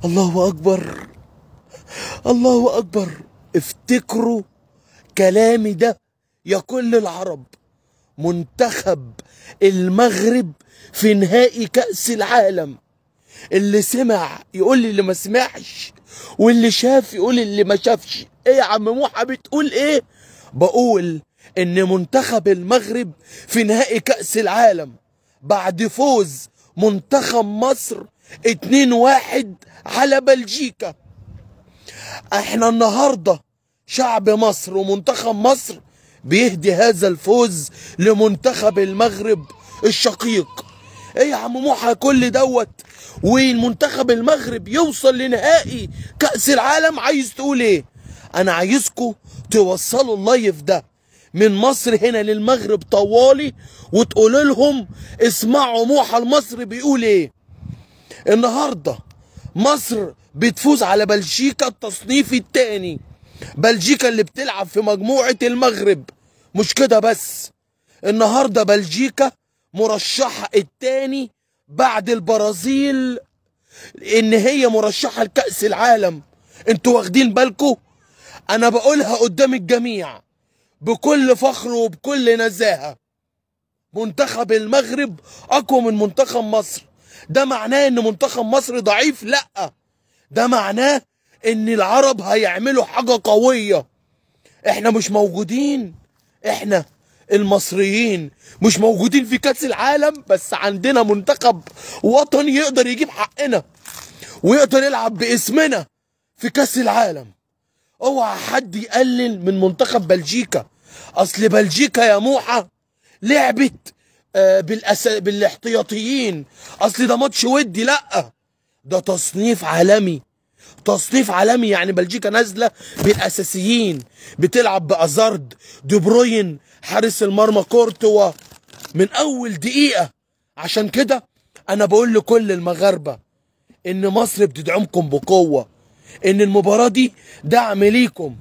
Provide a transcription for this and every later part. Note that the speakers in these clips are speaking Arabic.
الله أكبر، الله أكبر. افتكروا كلامي ده يا كل العرب. منتخب المغرب في نهائي كأس العالم. اللي سمع يقول لي اللي ما سمعش، واللي شاف يقول اللي ما شافش. ايه يا عم موحى بتقول ايه؟ بقول ان منتخب المغرب في نهائي كأس العالم بعد فوز منتخب مصر 2-1 على بلجيكا. احنا النهارده شعب مصر ومنتخب مصر بيهدي هذا الفوز لمنتخب المغرب الشقيق. ايه يا عم موحى كل دوت والمنتخب المغرب يوصل لنهائي كأس العالم؟ عايز تقول ايه؟ انا عايزكم توصلوا اللايف ده من مصر هنا للمغرب طوالي وتقولوا لهم اسمعوا موحى المصري بيقول ايه. النهارده مصر بتفوز على بلجيكا التصنيف الثاني. بلجيكا اللي بتلعب في مجموعة المغرب. مش كده بس، النهارده بلجيكا مرشحة الثاني بعد البرازيل ان هي مرشحة لكأس العالم. انتوا واخدين بالكم؟ انا بقولها قدام الجميع بكل فخر وبكل نزاهة. منتخب المغرب اقوى من منتخب مصر. ده معناه ان منتخب مصر ضعيف؟ لا، ده معناه ان العرب هيعملوا حاجة قوية. احنا مش موجودين، احنا المصريين مش موجودين في كأس العالم، بس عندنا منتخب وطني يقدر يجيب حقنا ويقدر يلعب باسمنا في كأس العالم. اوعى حد يقلل من منتخب بلجيكا. اصل بلجيكا يا موحى لعبت بالاحتياطيين. اصل ده ماتش ودي؟ لا، ده تصنيف عالمي. تصنيف عالمي، يعني بلجيكا نازله بالاساسيين، بتلعب بازارد، دي بروين، حارس المرمى كورتوا من اول دقيقه. عشان كده انا بقول لكل المغاربه ان مصر بتدعمكم بقوه، ان المباراه دي دعم ليكم.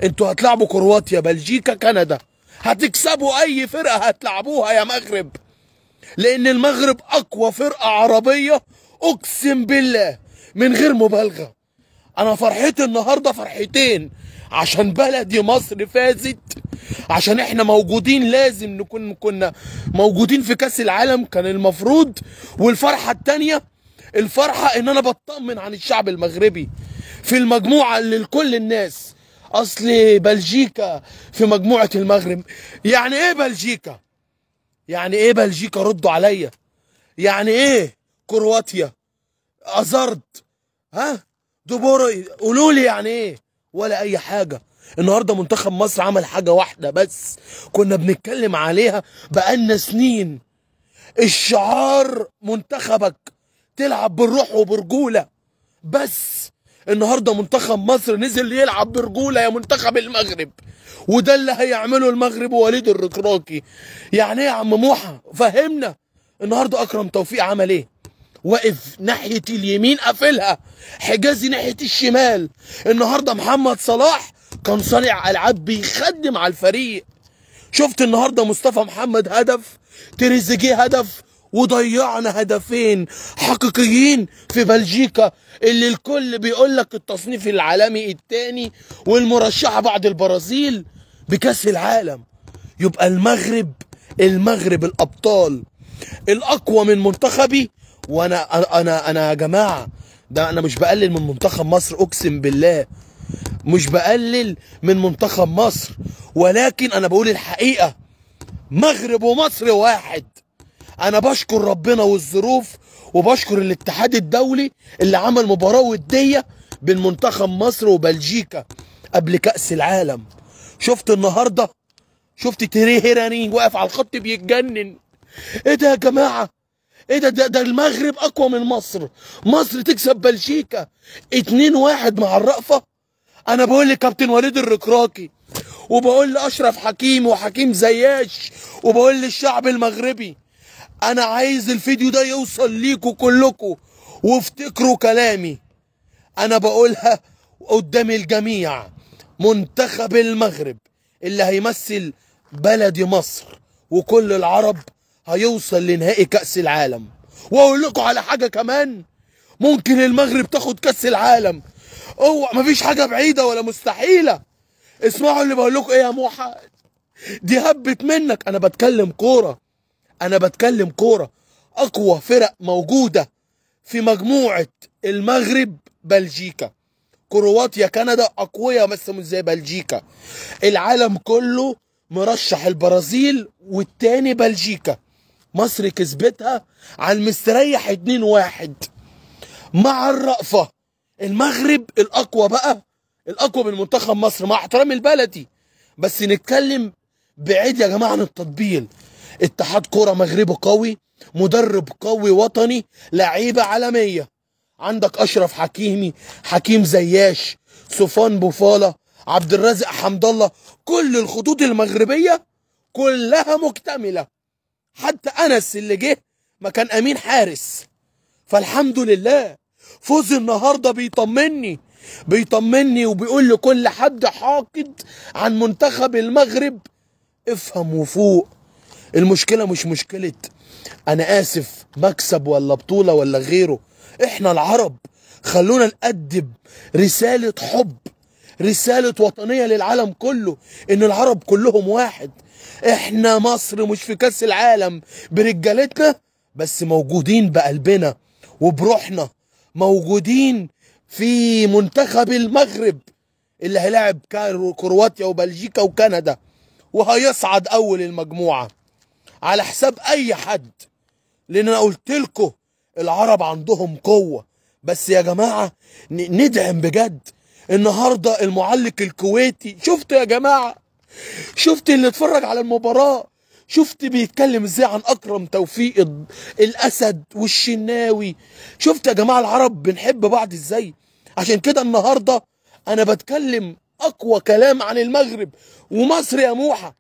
انتوا هتلعبوا كرواتيا، بلجيكا، كندا، هتكسبوا اي فرقه هتلعبوها يا مغرب، لان المغرب اقوى فرقه عربيه اقسم بالله من غير مبالغه. انا فرحتي النهارده فرحتين، عشان بلدي مصر فازت، عشان احنا موجودين، لازم نكون كنا موجودين في كأس العالم كان المفروض. والفرحه التانيه الفرحه ان انا بطمن عن الشعب المغربي في المجموعه اللي لكل الناس. اصل بلجيكا في مجموعه المغرب. يعني ايه بلجيكا؟ يعني ايه بلجيكا؟ ردوا عليا. يعني ايه كرواتيا؟ ازارد، ها، دبوري، قولوا لي يعني ايه؟ ولا اي حاجه. النهارده منتخب مصر عمل حاجه واحده بس كنا بنتكلم عليها بقالنا سنين. الشعار منتخبك تلعب بالروح وبرجوله. بس النهارده منتخب مصر نزل يلعب برجوله يا منتخب المغرب، وده اللي هيعمله المغرب ووليد الركراكي. يعني ايه يا عم موحى؟ فهمنا. النهارده اكرم توفيق عمل ايه؟ واقف ناحيه اليمين قافلها، حجازي ناحيه الشمال. النهارده محمد صلاح كان صانع العاب بيخدم على الفريق. شفت النهارده مصطفى محمد هدف، تريزيجيه هدف، وضيعنا هدفين حقيقيين في بلجيكا اللي الكل بيقول لك التصنيف العالمي الثاني والمرشحه بعد البرازيل بكاس العالم. يبقى المغرب الابطال الاقوى من منتخبي. وانا يا جماعه، ده انا مش بقلل من منتخب مصر، اقسم بالله مش بقلل من منتخب مصر، ولكن انا بقول الحقيقه. مغرب ومصر واحد. انا بشكر ربنا والظروف، وبشكر الاتحاد الدولي اللي عمل مباراه وديه بين منتخب مصر وبلجيكا قبل كأس العالم. شفت النهارده، شفت تيري هيراني واقف على الخط بيتجنن. ايه ده يا جماعه؟ ايه ده المغرب اقوى من مصر. مصر تكسب بلجيكا 2-1 مع الرأفة. انا بقول لكابتن وليد الركراكي، وبقول لاشرف حكيم وحكيم زياش، وبقول للشعب المغربي، انا عايز الفيديو ده يوصل ليكوا كلكوا، وافتكروا كلامي انا بقولها قدام الجميع. منتخب المغرب اللي هيمثل بلدي مصر وكل العرب هيوصل لنهائي كأس العالم. واقول لكم على حاجة كمان، ممكن المغرب تاخد كاس العالم. مفيش حاجه بعيده ولا مستحيله. اسمعوا اللي بقول لكم ايه يا موحى، دي هبت منك. انا بتكلم كوره، انا بتكلم كوره. اقوى فرق موجوده في مجموعه المغرب بلجيكا، كرواتيا، كندا اقوياء بس مش زي بلجيكا. العالم كله مرشح البرازيل والتاني بلجيكا. مصر كسبتها على المستريح 2-1 مع الرأفة. المغرب الأقوى بقى، الأقوى من منتخب مصر مع احترامي البلدي، بس نتكلم بعيد يا جماعة عن التطبيل. اتحاد كرة مغربي قوي، مدرب قوي وطني، لعيبة عالمية. عندك أشرف حكيمي، حكيم زياش، سفان بوفالة، عبد الرازق حمد الله. كل الخطوط المغربية كلها مكتملة. حتى أنس اللي جه ما كان أمين حارس. فالحمد لله فوز النهارده بيطمني وبيقول لكل حد حاقد عن منتخب المغرب افهم وفوق. المشكلة مش مشكلة أنا آسف مكسب ولا بطولة ولا غيره. إحنا العرب خلونا نقدم رسالة حب، رسالة وطنية للعالم كله، إن العرب كلهم واحد. إحنا مصر مش في كأس العالم برجالتنا بس، موجودين بقلبنا وبروحنا، موجودين في منتخب المغرب اللي هيلاعب كرواتيا وبلجيكا وكندا، وهيصعد أول المجموعة على حساب أي حد. لأن أنا قلت لكم العرب عندهم قوة. بس يا جماعة ندعم بجد. النهاردة المعلق الكويتي، شفت يا جماعة، شفت اللي اتفرج على المباراة، شفت بيتكلم ازاي عن اكرم توفيق الاسد والشناوي. شفت يا جماعة العرب بنحب بعض ازاي. عشان كده النهاردة انا بتكلم اقوى كلام عن المغرب ومصر يا موحى.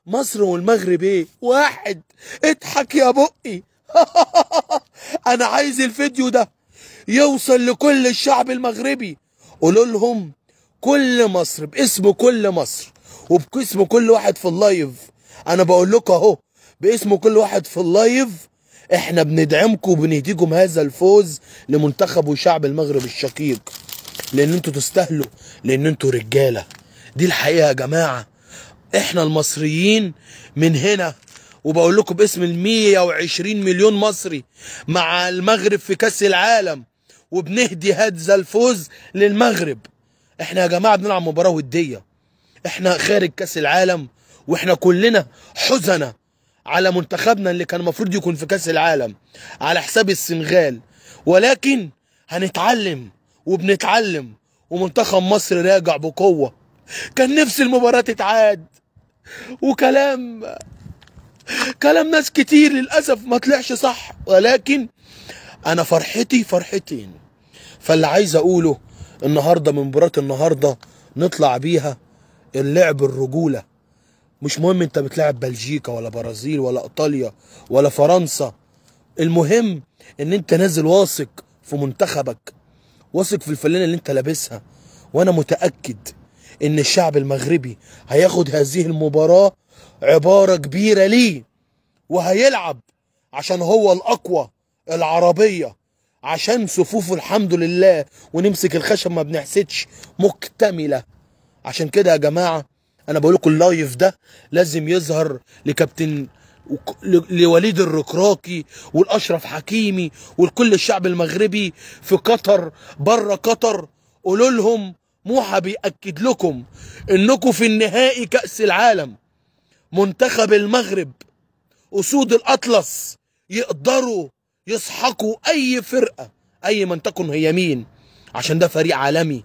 مصر والمغرب ايه واحد. اضحك يا بقي. انا عايز الفيديو ده يوصل لكل الشعب المغربي. قولوا لهم كل مصر باسم كل مصر وباسم كل واحد في اللايف. انا بقول لكم اهو باسم كل واحد في اللايف، احنا بندعمكم وبنهديكم هذا الفوز لمنتخب وشعب المغرب الشقيق، لان انتوا تستاهلوا، لان انتوا رجاله. دي الحقيقه يا جماعه. احنا المصريين من هنا، وبقول لكم باسم ال 120 مليون مصري مع المغرب في كاس العالم، وبنهدي هذا الفوز للمغرب. احنا يا جماعه بنلعب مباراه وديه، احنا خارج كاس العالم، واحنا كلنا حزنة على منتخبنا اللي كان المفروض يكون في كاس العالم على حساب السنغال. ولكن هنتعلم وبنتعلم، ومنتخب مصر راجع بقوة. كان نفس المباراة تتعاد، وكلام ناس كتير للأسف ما طلعش صح، ولكن أنا فرحتي فرحتين. فاللي عايز أقوله النهاردة من مباراة النهاردة نطلع بيها اللعب الرجولة. مش مهم انت بتلعب بلجيكا ولا برازيل ولا ايطاليا ولا فرنسا، المهم ان انت نازل واثق في منتخبك، واثق في الفلانه اللي انت لابسها. وانا متاكد ان الشعب المغربي هياخد هذه المباراه عباره كبيره ليه، وهيلعب عشان هو الاقوى العربيه، عشان صفوفه الحمد لله ونمسك الخشب ما بنحسدش مكتمله. عشان كده يا جماعه انا بقول لكم اللايف ده لازم يظهر لكابتن لوليد الركراكي والاشرف حكيمي ولكل الشعب المغربي في قطر بره قطر. قولوا لهم موحى بيأكد لكم انكم في النهائي كأس العالم. منتخب المغرب اسود الاطلس يقدروا يسحقوا اي فرقه اي من تكن هي مين، عشان ده فريق عالمي.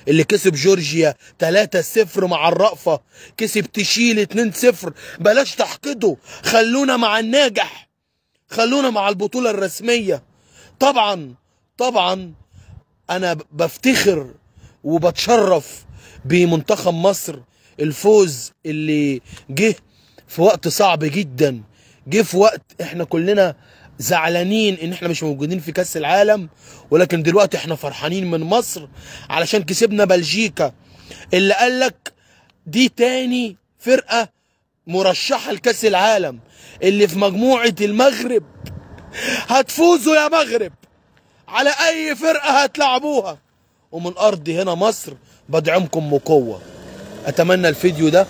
اللي كسب جورجيا 3-0 مع الرأفة، كسب تشيل 2-0. بلاش تحقدوا، خلونا مع الناجح، خلونا مع البطولة الرسمية. طبعا انا بفتخر وبتشرف بمنتخب مصر. الفوز اللي جه في وقت صعب جدا، جه في وقت احنا كلنا زعلانين ان احنا مش موجودين في كاس العالم، ولكن دلوقتي احنا فرحانين من مصر علشان كسبنا بلجيكا اللي قالك دي تاني فرقة مرشحة لكاس العالم اللي في مجموعة المغرب. هتفوزوا يا مغرب على اي فرقه هتلعبوها، ومن ارضي هنا مصر بدعمكم بقوه. اتمنى الفيديو ده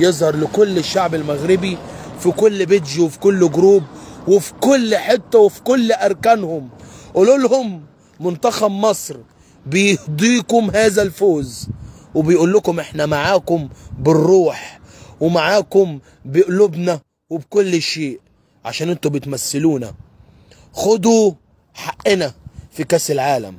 يظهر لكل الشعب المغربي في كل بيدج وفي كل جروب وفي كل حته وفي كل اركانهم. قولوا لهم منتخب مصر بيهديكم هذا الفوز، وبيقول لكم احنا معاكم بالروح ومعاكم بقلوبنا وبكل شيء، عشان انتوا بتمثلونا. خدوا حقنا في كاس العالم.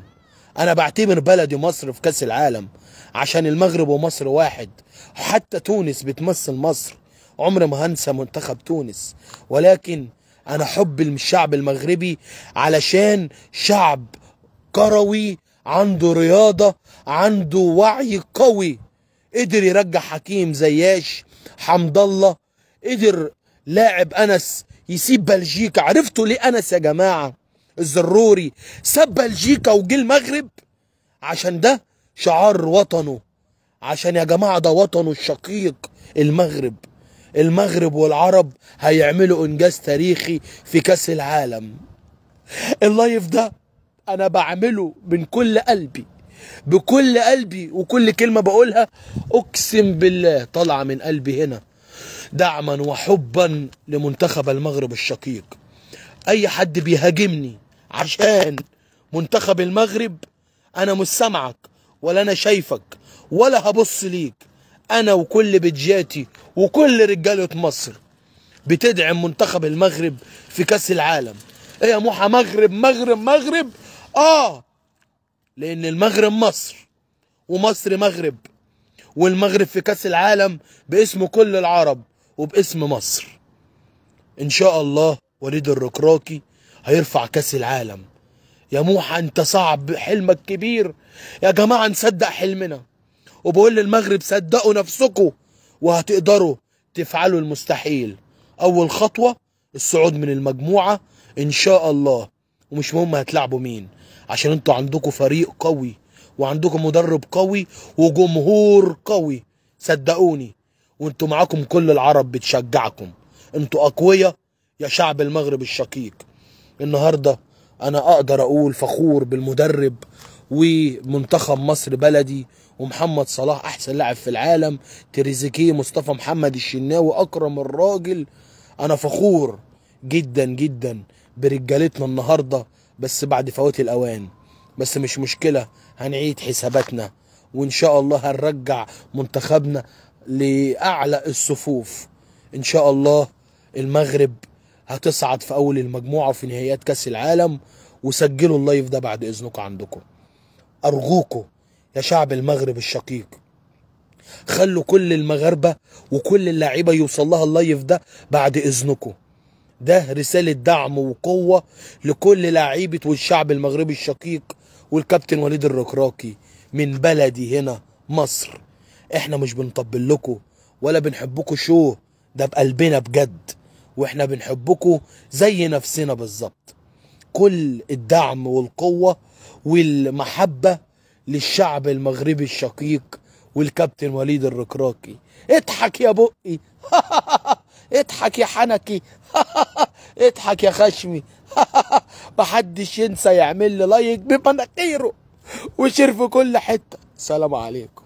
انا بعتبر بلدي مصر في كاس العالم عشان المغرب ومصر واحد، حتى تونس بتمثل مصر. عمري ما هنسى منتخب تونس، ولكن انا حب الشعب المغربي علشان شعب كروي عنده رياضة، عنده وعي قوي. قدر يرجع حكيم زياش، حمد الله، قدر لاعب انس يسيب بلجيكا. عرفتوا ليه انس يا جماعة الزروري ساب بلجيكا وجه المغرب؟ عشان ده شعار وطنه، عشان يا جماعة ده وطنه الشقيق المغرب. المغرب والعرب هيعملوا انجاز تاريخي في كاس العالم. اللايف ده انا بعمله من كل قلبي، بكل قلبي، وكل كلمة بقولها اقسم بالله طالعة من قلبي هنا، دعما وحبا لمنتخب المغرب الشقيق. اي حد بيهاجمني عشان منتخب المغرب، انا مش سامعك ولا انا شايفك ولا هبص ليك. انا وكل بجاتي وكل رجالة مصر بتدعم منتخب المغرب في كاس العالم. ايه يا موحى مغرب مغرب مغرب؟ لان المغرب مصر ومصر مغرب، والمغرب في كاس العالم باسم كل العرب وباسم مصر. ان شاء الله وليد الركراكي هيرفع كاس العالم. يا موحى انت صعب، حلمك كبير يا جماعة، نصدق حلمنا. وبقول للمغرب صدقوا نفسكم وهتقدروا تفعلوا المستحيل. اول خطوة الصعود من المجموعة ان شاء الله، ومش مهم هتلعبوا مين، عشان انتوا عندكم فريق قوي وعندكم مدرب قوي وجمهور قوي، صدقوني. وانتوا معاكم كل العرب بتشجعكم، انتوا اقوياء يا شعب المغرب الشقيق. النهارده انا اقدر اقول فخور بالمدرب ومنتخب مصر بلدي، ومحمد صلاح احسن لاعب في العالم، تريزيجيه، مصطفى محمد الشناوي، اكرم الراجل. انا فخور جدا جدا برجالتنا النهارده، بس بعد فوات الاوان. بس مش مشكله، هنعيد حساباتنا وان شاء الله هنرجع منتخبنا لاعلى الصفوف. ان شاء الله المغرب هتصعد في اول المجموعه في نهائيات كاس العالم. وسجلوا اللايف ده بعد اذنكم عندكم، ارجوكم يا شعب المغرب الشقيق، خلوا كل المغاربه وكل اللاعيبه يوصل لها اللايف ده بعد اذنكم. ده رساله دعم وقوه لكل لاعيبه والشعب المغربي الشقيق والكابتن وليد الركراكي من بلدي هنا مصر. احنا مش بنطبل لكم ولا بنحبكم شو، ده بقلبنا بجد، واحنا بنحبكم زي نفسنا بالظبط. كل الدعم والقوة والمحبة للشعب المغربي الشقيق والكابتن وليد الركراكي. اضحك يا بقي اضحك يا حنكي اضحك يا خشمي محدش ينسى يعمل لي لايك بمناخيره وشير في كل حتة. سلام عليكم.